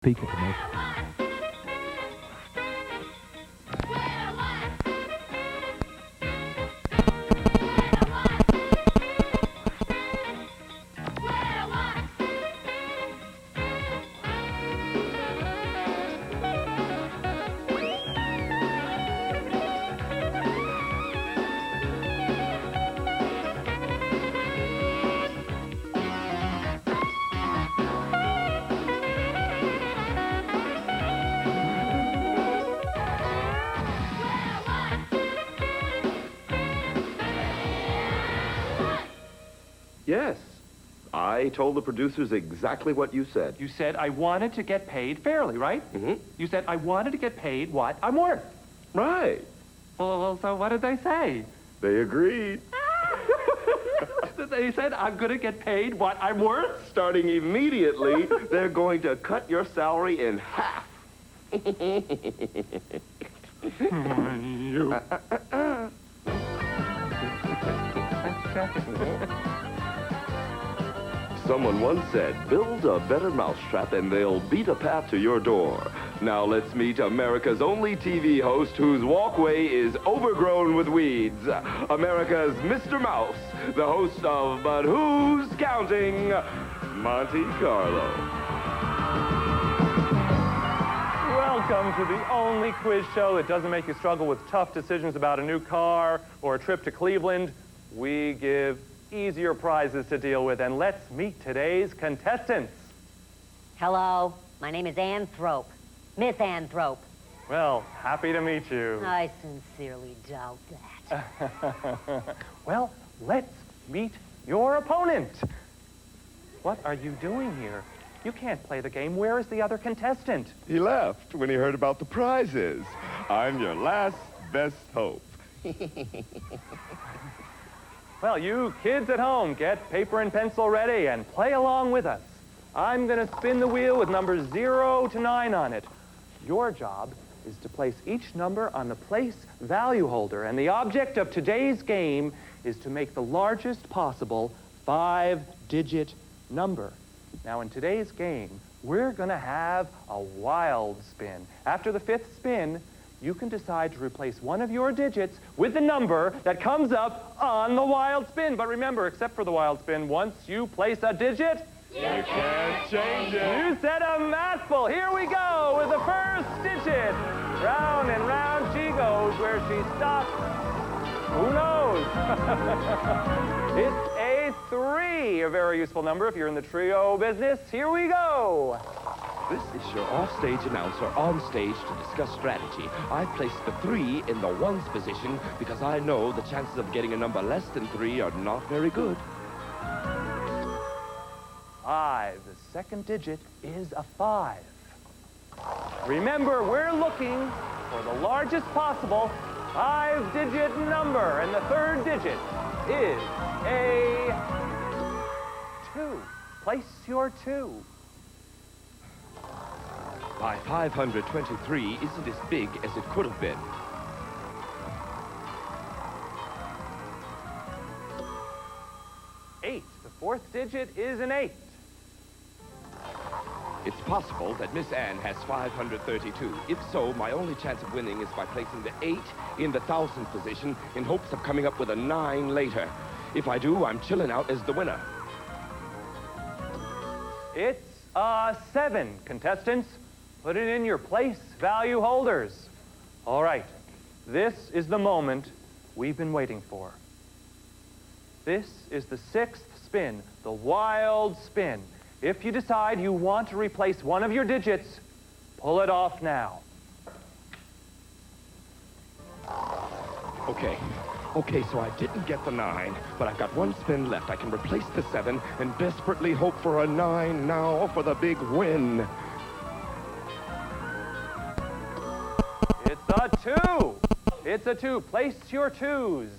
peek at the most. Yes. I told the producers exactly what you said. You said I wanted to get paid fairly, right? Mm-hmm. You said I wanted to get paid what I'm worth. Right. Well, so what did they say? They agreed. They said I'm going to get paid what I'm worth? Starting immediately, they're going to cut your salary in half. You. Someone once said, build a better mousetrap and they'll beat a path to your door. Now let's meet America's only TV host whose walkway is overgrown with weeds. America's Mr. Mouse, the host of But Who's Counting? Monte Carlo. Welcome to the only quiz show that doesn't make you struggle with tough decisions about a new car or a trip to Cleveland. We give easier prizes to deal with, and let's meet today's contestants. Hello, my name is Anthrope. Miss Anthrope. Well, happy to meet you. I sincerely doubt that. Well, let's meet your opponent. What are you doing here? You can't play the game. Where is the other contestant? He left when he heard about the prizes. I'm your last best hope. Well, you kids at home, get paper and pencil ready and play along with us. I'm going to spin the wheel with numbers 0 to 9 on it. Your job is to place each number on the place value holder, and the object of today's game is to make the largest possible 5-digit number. Now, in today's game, we're going to have a wild spin. After the 5th spin, you can decide to replace one of your digits with the number that comes up on the wild spin. But remember, except for the wild spin, once you place a digit, You can't change it. you said a mouthful. Here we go with the first digit. Round and round she goes. Where she stops, who knows? It's a 3, a very useful number if you're in the trio business. Here we go. This is your offstage announcer on stage to discuss strategy. I placed the 3 in the ones position because I know the chances of getting a number less than 3 are not very good. 5. The second digit is a 5. Remember, we're looking for the largest possible 5-digit number, and the third digit is a 2. Place your 2. My 523 isn't as big as it could have been. 8. The fourth digit is an 8. It's possible that Miss Anne has 532. If so, my only chance of winning is by placing the 8 in the thousandth position in hopes of coming up with a 9 later. If I do, I'm chilling out as the winner. It's a 7. Contestants, put it in your place value holders. All right, this is the moment we've been waiting for. This is the 6th spin, the wild spin. If you decide you want to replace one of your digits, pull it off now. Okay, so I didn't get the 9, but I've got one spin left. I can replace the 7 and desperately hope for a 9 now for the big win. It's a 2. It's a 2. Place your 2s.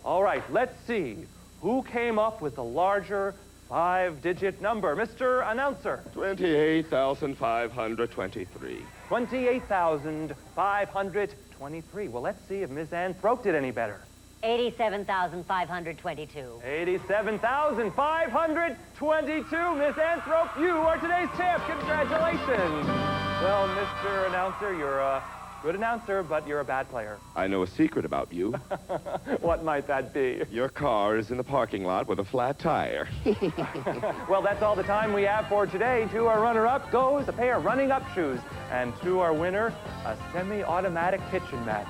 All right, let's see. Who came up with the larger 5-digit number? Mr. Announcer. 28,523. 28,523. Well, let's see if Ms. Anthrope did any better. 87,522. 87,522. Miss Anthrop, you are today's champ. Congratulations. Well, Mr. Announcer, you're a good announcer, but you're a bad player. I know a secret about you. What might that be? Your car is in the parking lot with a flat tire. Well, that's all the time we have for today. To our runner-up goes a pair of running-up shoes. And to our winner, a semi-automatic kitchen match.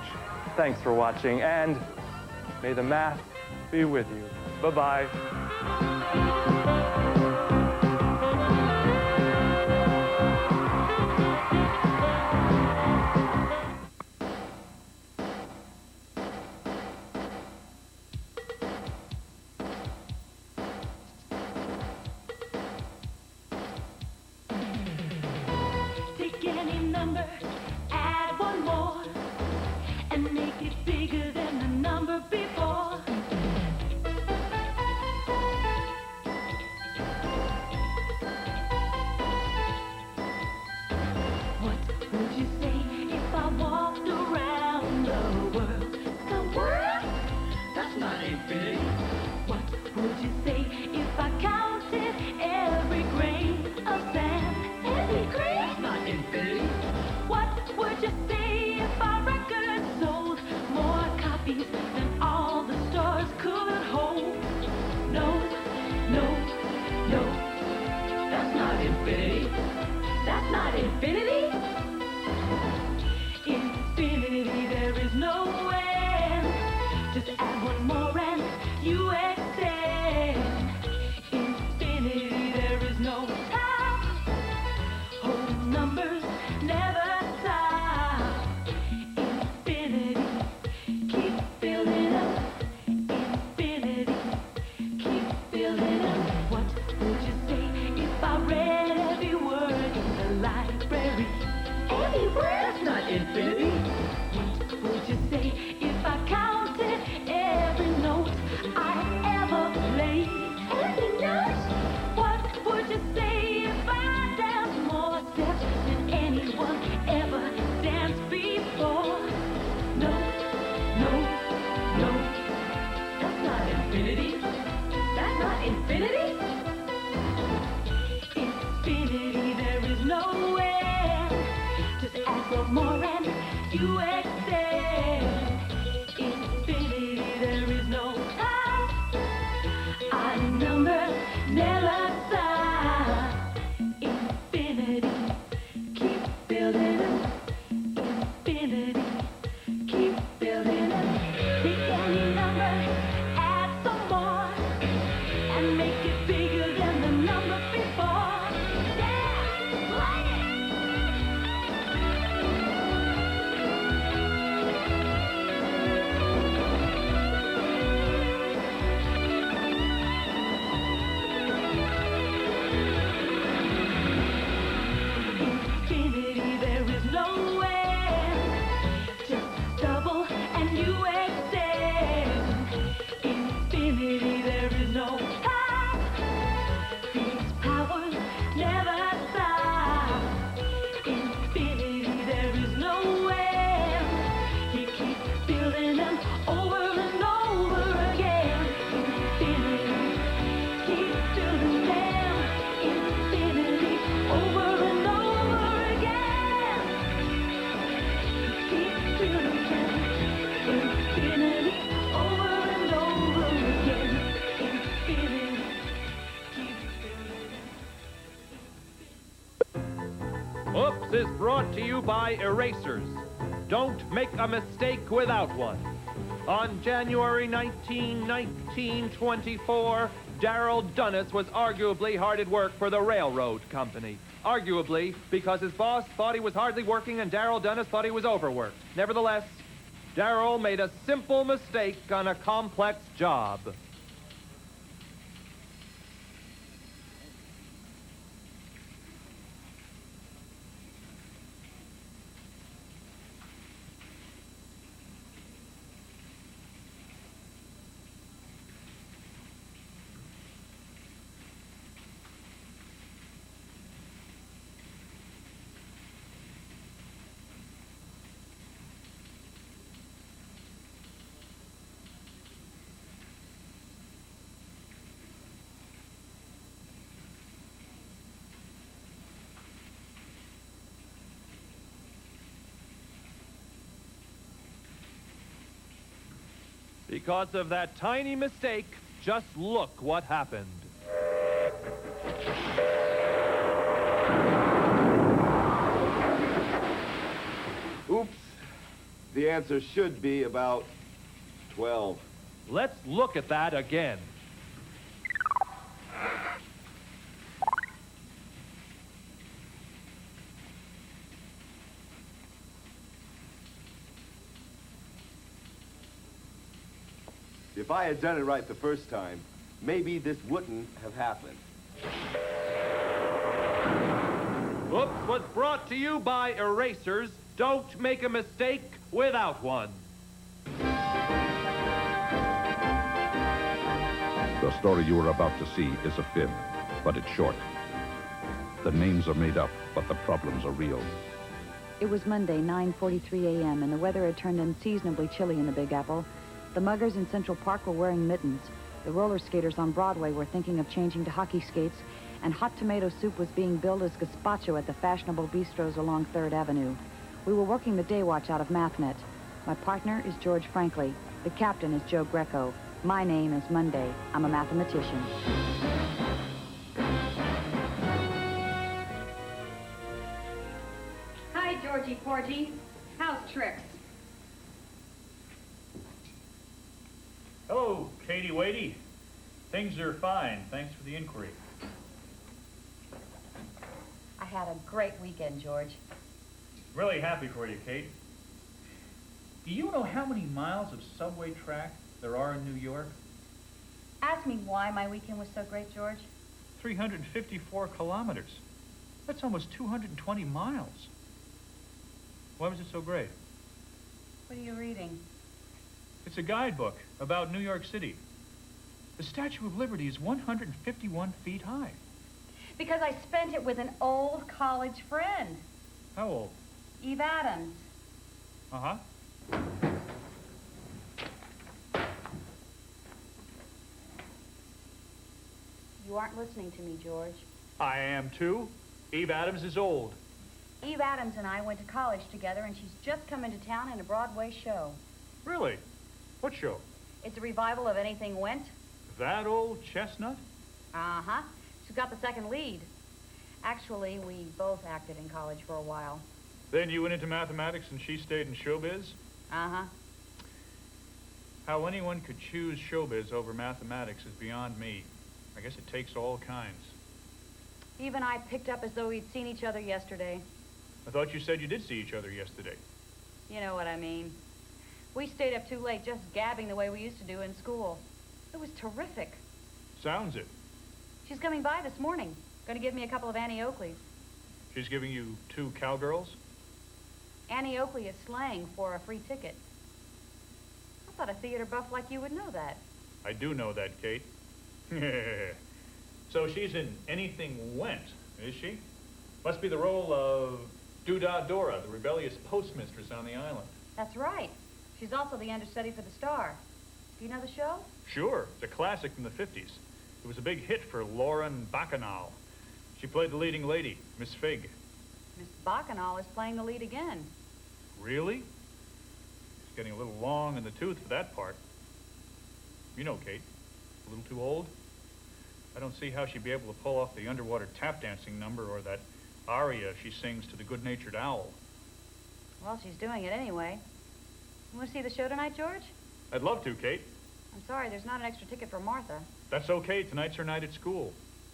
Thanks for watching, and may the math be with you. Bye-bye. Take any number, add one more, and make it bigger than the number before. What would you say if I walked around the world? The world? That's not infinity. What would you say if I counted every grain of sand? Every grain? That's not infinity. What would you say if our record sold more copies than all the stars could hold? No, no, no. That's not infinity. That's not infinity. Infinity, there is no end. Just add one more and you extend. Infinity, there is no top. Whole numbers never stop. Infinity, keep building up. Infinity, keep building up. What would you say if I read every word in the library? Every word? That's not infinity. What would you say if I counted every note I ever played? Every note? What would you say if I danced more steps than anyone ever danced before? No, no, no. That's not infinity. That's not infinity. Infinity, there is no end. Just add one more and you extend. Infinity, there is no time. Our numbers never stop. Infinity, keep building up. Infinity, keep building up. Take any number, add some more, and make it bigger than the number before. Yeah, play it! Infinity, there is no end. Just double and you extend. Infinity, there is no top. These powers never stop. Infinity, there is no end. You keep building them over and over again. Infinity, keep building them. Infinity, over and over again. Keep building them. Infinity, over and over again. Infinity, keep building them. Oops is brought to you by erasers. Don't make a mistake without one. On January 19, 1924, Darrell Dunnis was arguably hard at work for the railroad company. Arguably, because his boss thought he was hardly working and Darrell Dunnis thought he was overworked. Nevertheless, Darrell made a simple mistake on a complex job. Because of that tiny mistake, just look what happened. Oops. The answer should be about 12. Let's look at that again. If I had done it right the first time, maybe this wouldn't have happened. Oops was brought to you by erasers. Don't make a mistake without one. The story you are about to see is a fib, but it's short. The names are made up, but the problems are real. It was Monday, 9:43 a.m., and the weather had turned unseasonably chilly in the Big Apple. The muggers in Central Park were wearing mittens. The roller skaters on Broadway were thinking of changing to hockey skates, and hot tomato soup was being billed as gazpacho at the fashionable bistros along 3rd Avenue. We were working the day watch out of Mathnet. My partner is George Frankley. The captain is Joe Greco. My name is Monday. I'm a mathematician. Hi, Georgie Porgy. How's tricks? Hello, Katie Wadey. Things are fine. Thanks for the inquiry. I had a great weekend, George. Really happy for you, Kate. Do you know how many miles of subway track there are in New York? Ask me why my weekend was so great, George. 354 kilometers. That's almost 220 miles. Why was it so great? What are you reading? It's a guidebook about New York City. The Statue of Liberty is 151 feet high. Because I spent it with an old college friend, How old? Eve Adams. Uh-huh. You aren't listening to me, George. I am too. Eve Adams is old. Eve Adams and I went to college together, and she's just come into town in a Broadway show. Really? What show? It's a revival of Anything Went. That old chestnut? Uh-huh. She's got the second lead. Actually, we both acted in college for a while. Then you went into mathematics and she stayed in showbiz? Uh-huh. How anyone could choose showbiz over mathematics is beyond me. I guess it takes all kinds. Eve and I picked up as though we'd seen each other yesterday. I thought you said you did see each other yesterday. You know what I mean. We stayed up too late just gabbing the way we used to do in school. It was terrific. Sounds it. She's coming by this morning. Going to give me a couple of Annie Oakleys. She's giving you 2 cowgirls? Annie Oakley is slang for a free ticket. I thought a theater buff like you would know that. I do know that, Kate. So she's in Anything Went, is she? Must be the role of Doodah Dora, the rebellious postmistress on the island. That's right. She's also the understudy for the Star. Do you know the show? Sure, it's a classic from the 50s. It was a big hit for Lauren Bacall. She played the leading lady, Miss Fig. Miss Bacchanal is playing the lead again. Really? She's getting a little long in the tooth for that part. You know, Kate, a little too old. I don't see how she'd be able to pull off the underwater tap dancing number or that aria she sings to the good-natured owl. Well, she's doing it anyway. You want to see the show tonight, George? I'd love to, Kate. I'm sorry, there's not an extra ticket for Martha. That's okay. Tonight's her night at school.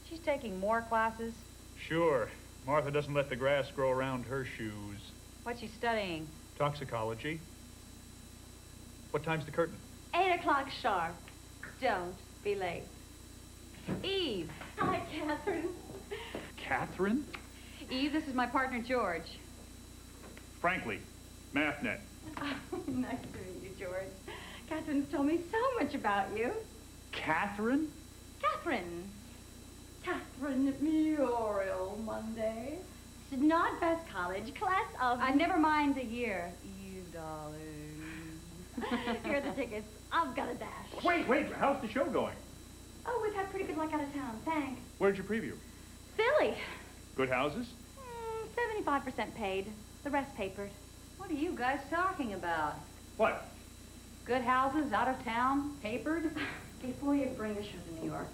She's taking more classes. Sure. Martha doesn't let the grass grow around her shoes. What's she studying? Toxicology. What time's the curtain? 8 o'clock sharp. Don't be late. Eve. Hi, Catherine. Catherine? Eve, this is my partner, George. Frankly, Mathnet. Oh, nice to meet you, George. Catherine's told me so much about you. Catherine? Catherine. Catherine Muriel Monday. Did not best college class of... Never mind the year. Eve, darling. Here are the tickets. I've got a dash. Wait. How's the show going? Oh, we've had pretty good luck out of town. Thanks. Where'd you preview? Philly. Good houses? 75% paid. The rest papered. What are you guys talking about? What? Good houses, out of town, papered. Before you bring a show to New York,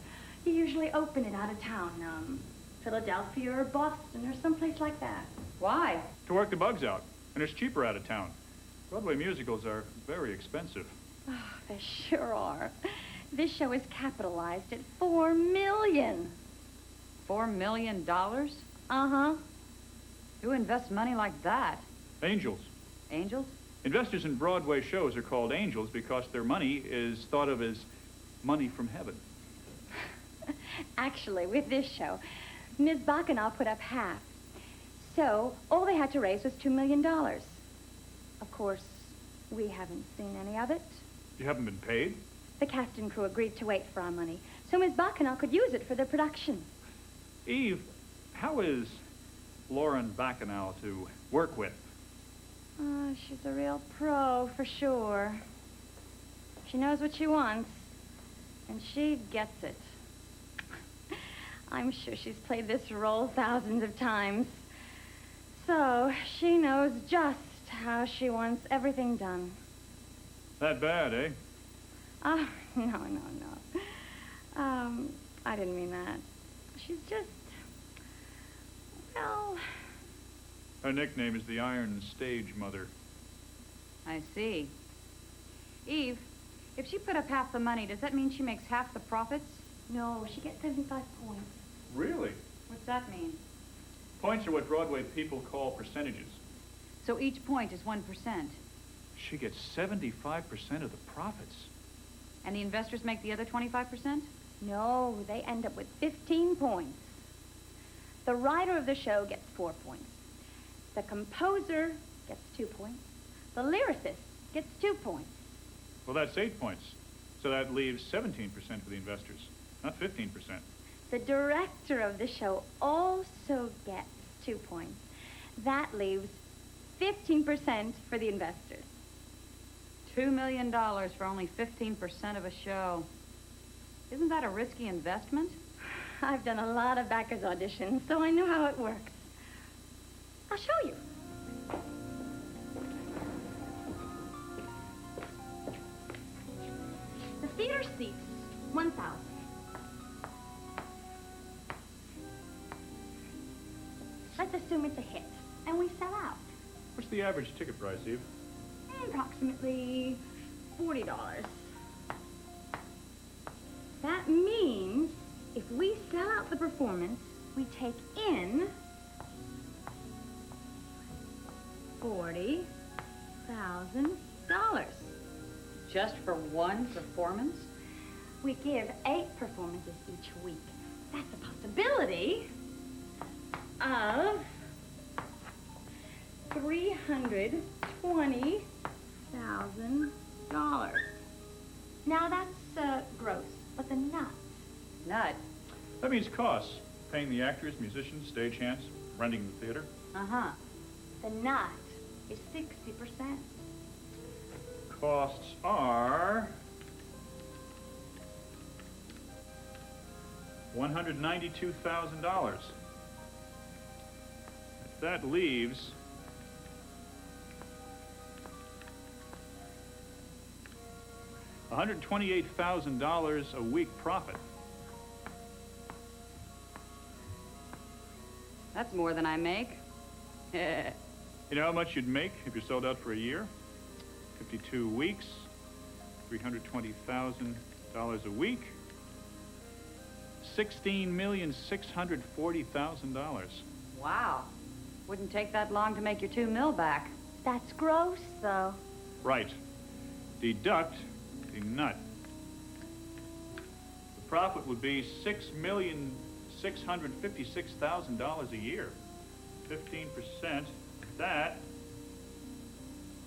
you usually open it out of town, Philadelphia or Boston or someplace like that. Why? To work the bugs out. And it's cheaper out of town. Broadway musicals are very expensive. Oh, they sure are. This show is capitalized at $4 million. $4 million? Uh-huh. Who invests money like that? Angels. Angels? Investors in Broadway shows are called angels because their money is thought of as money from heaven. Actually, with this show, Ms. Bacchanal put up half. So, all they had to raise was $2 million. Of course, we haven't seen any of it. You haven't been paid? The cast and crew agreed to wait for our money, so Ms. Bacchanal could use it for their production. Eve, how is Lauren Bacchanal to work with? Oh, she's a real pro, for sure. She knows what she wants, and she gets it. I'm sure she's played this role thousands of times. So, she knows just how she wants everything done. That bad, eh? Oh, no. I didn't mean that. She's just, well... Her nickname is the Iron Stage Mother. I see. Eve, if she put up half the money, does that mean she makes half the profits? No, she gets 75 points. Really? What's that mean? Points are what Broadway people call percentages. So each point is 1%. She gets 75% of the profits. And the investors make the other 25%? No, they end up with 15 points. The writer of the show gets 4 points. The composer gets 2 points. The lyricist gets 2 points. Well, that's 8 points. So that leaves 17% for the investors, not 15%. The director of the show also gets 2 points. That leaves 15% for the investors. $2 million for only 15% of a show. Isn't that a risky investment? I've done a lot of backers auditions, so I know how it works. I'll show you. The theater seats 1,000. Let's assume it's a hit, and we sell out. What's the average ticket price, Eve? Approximately $40. That means if we sell out the performance, we take in $40,000. Just for one performance? We give 8 performances each week. That's a possibility of $320,000. Now that's gross, but the nut. Nut? That means costs. Paying the actors, musicians, stagehands, renting the theater. Uh-huh. The nut is 60%. Costs are $192,000. That leaves $128,000 a week profit. That's more than I make. You know how much you'd make if you're sold out for a year? 52 weeks, $320,000 a week, $16,640,000. Wow. Wouldn't take that long to make your $2 million back. That's gross, though. Right. Deduct the nut. The profit would be $6,656,000 a year. 15% of that,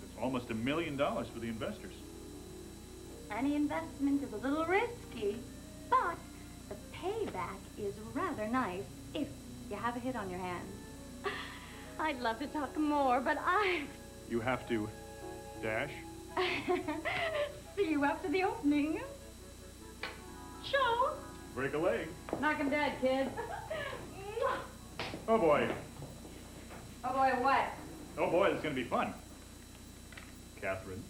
it's almost $1 million for the investors. Any investment is a little risky, but the payback is rather nice if you have a hit on your hands. I'd love to talk more, but You have to dash. See you after the opening. Show. Break a leg. Knock him dead, kid. Oh, boy. Oh, boy, what? Oh, boy, this is going to be fun. Catherine.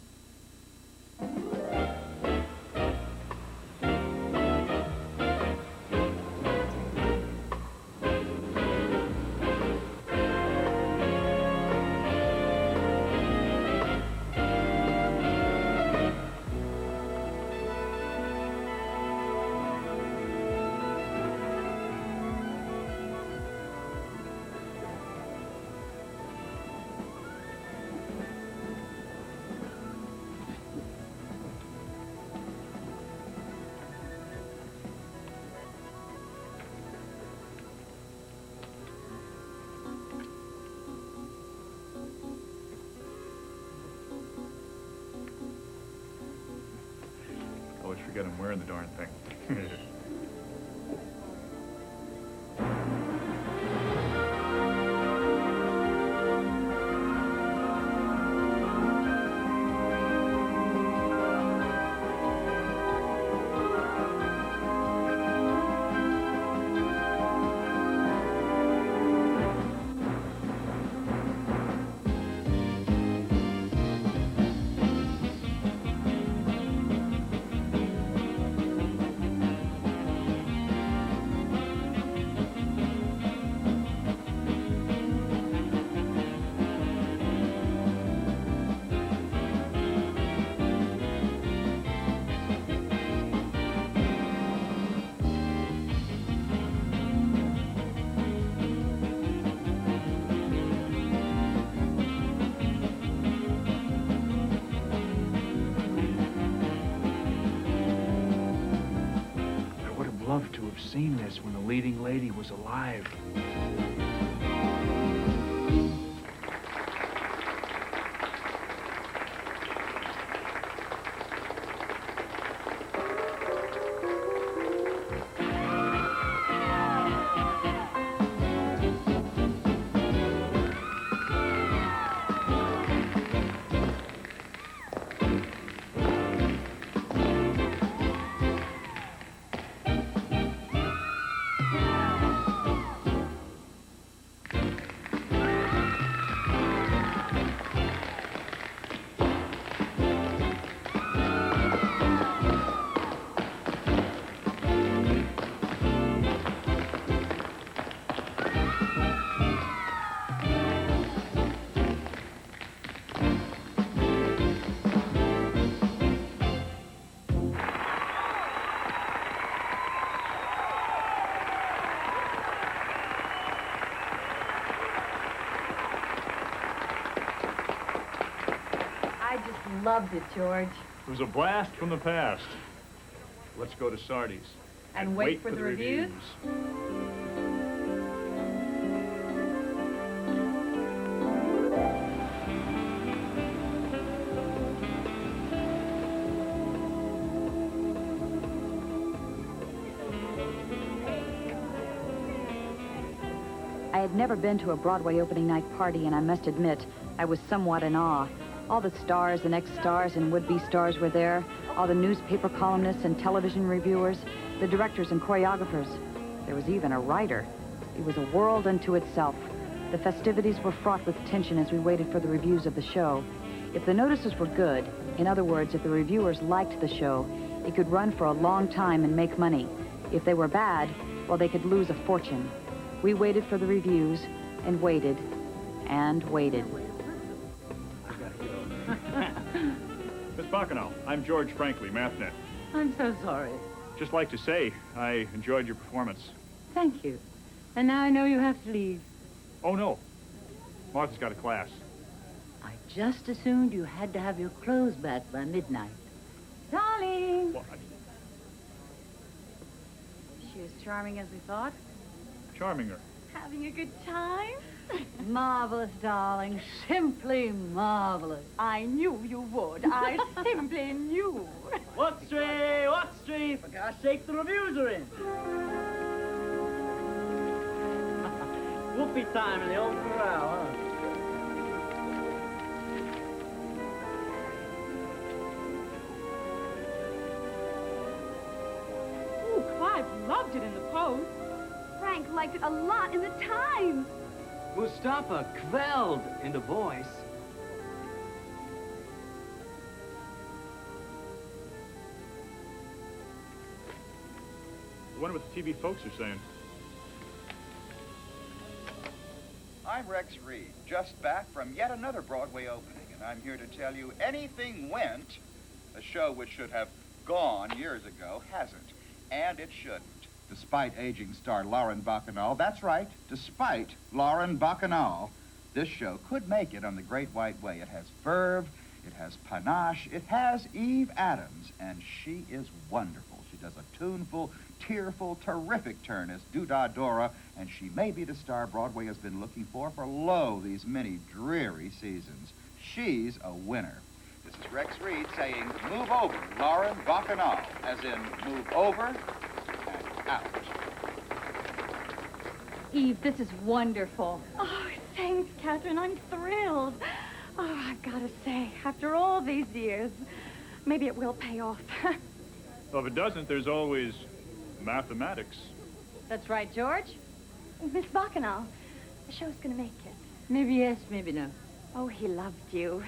get him wearing the darn thing. Loved to have seen this when the leading lady was alive. Loved it, George. It was a blast from the past. Let's go to Sardi's. And wait for the reviews? I had never been to a Broadway opening night party, and I must admit, I was somewhat in awe. All the stars and ex-stars and would-be stars were there. All the newspaper columnists and television reviewers, the directors and choreographers. There was even a writer. It was a world unto itself. The festivities were fraught with tension as we waited for the reviews of the show. If the notices were good, in other words, if the reviewers liked the show, it could run for a long time and make money. If they were bad, well, they could lose a fortune. We waited for the reviews and waited and waited. Miss Bacchanal, I'm George Franklin, Mathnet. I'm so sorry. Just like to say, I enjoyed your performance. Thank you. And now I know you have to leave. Oh, no. Martha's got a class. I just assumed you had to have your clothes back by midnight. Darling! What? She as charming as we thought. Charming her. Having a good time? Marvelous, darling. Simply marvelous. I knew you would. I simply knew. What street? For gosh sake, the reviews are in. Whoopee time in the old corral, huh? Ooh, Clive loved it in the Post. Frank liked it a lot in the Times. Mustafa quelled in the Voice. I wonder what the TV folks are saying. I'm Rex Reed, just back from yet another Broadway opening, and I'm here to tell you anything went. A show which should have gone years ago hasn't, and it shouldn't. Despite aging star Lauren Bacall, that's right, despite Lauren Bacall, this show could make it on the Great White Way. It has verve, it has panache, it has Eve Adams, and she is wonderful. She does a tuneful, tearful, terrific turn as Doodah Dora, and she may be the star Broadway has been looking for these many dreary seasons. She's a winner. This is Rex Reed saying, move over, Lauren Bacchanal, as in move over and out. Eve, this is wonderful. Oh, thanks, Catherine. I'm thrilled. Oh, I've got to say, after all these years, maybe it will pay off. Well, if it doesn't, there's always mathematics. That's right, George. Miss Bacchanal, the show's going to make it. Maybe yes, maybe no. Oh, he loved you.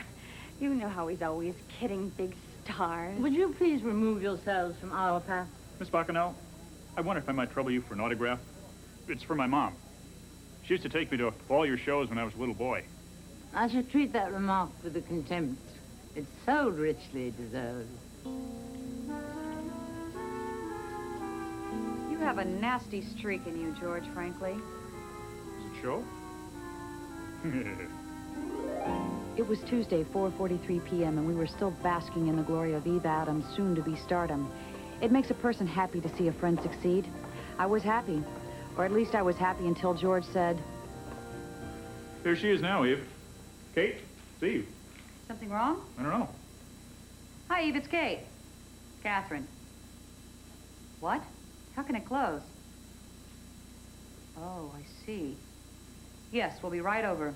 You know how he's always kidding big stars. Would you please remove yourselves from our path? Miss Bacchanal, I wonder if I might trouble you for an autograph. It's for my mom. She used to take me to all your shows when I was a little boy. I should treat that remark with a contempt. It's so richly deserved. You have a nasty streak in you, George, frankly. Is it show? It was Tuesday, 4:43 p.m., and we were still basking in the glory of Eve Adams' soon-to-be stardom. It makes a person happy to see a friend succeed. I was happy. Or at least I was happy until George said... There she is now, Eve. Kate, it's Eve. Something wrong? I don't know. Hi, Eve, it's Kate. Catherine. What? How can it close? Oh, I see. Yes, we'll be right over.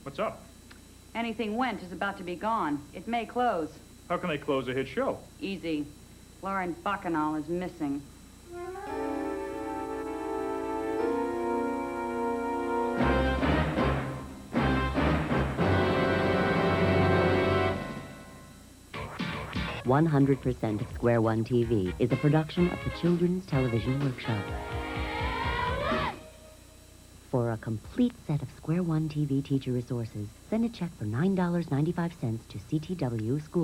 What's up? Anything went is about to be gone. It may close. How can they close a hit show? Easy. Lauren Bacchanal is missing. "100% of Square One TV is a production of the Children's Television Workshop. For a complete set of Square One TV teacher resources, send a check for $9.95 to CTW School